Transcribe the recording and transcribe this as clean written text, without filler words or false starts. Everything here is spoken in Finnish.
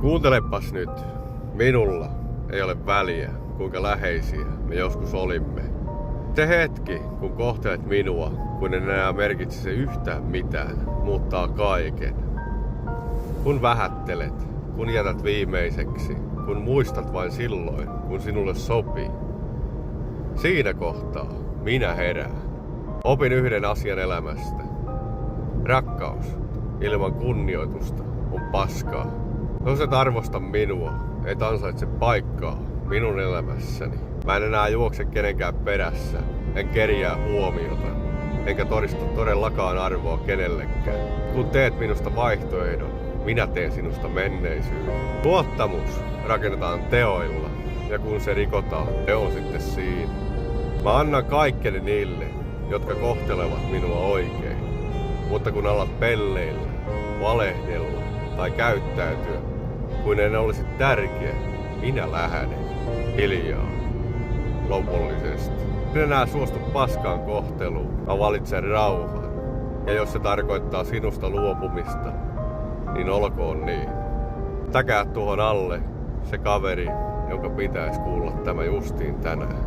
Kuuntelepas nyt. Minulla ei ole väliä, kuinka läheisiä me joskus olimme. Se hetki, kun kohtelet minua, kun en enää merkitsisi yhtään mitään, muuttaa kaiken. Kun vähättelet, kun jätät viimeiseksi, kun muistat vain silloin, kun sinulle sopii. Siinä kohtaa minä herään. Opin yhden asian elämästä. Rakkaus ilman kunnioitusta on paskaa. Jos et arvosta minua, et ansaitse paikkaa minun elämässäni. Mä en enää juokse kenenkään perässä, en kerjää huomiota, enkä todista todellakaan arvoa kenellekään. Kun teet minusta vaihtoehdon, minä teen sinusta menneisyyden. Luottamus rakennetaan teoilla, ja kun se rikotaan, se on sitten siinä. Mä annan kaikkeni niille, jotka kohtelevat minua oikein. Mutta kun alat pelleillä, valehdella tai käyttäytyä, kuin en olisi tärkeä, minä lähden hiljaa, lopullisesti. En enää suostu paskaan kohteluun, mä valitsen rauhan. Ja jos se tarkoittaa sinusta luopumista, niin olkoon niin. Täkää tuohon alle se kaveri, jonka pitäisi kuulla tämä justiin tänään.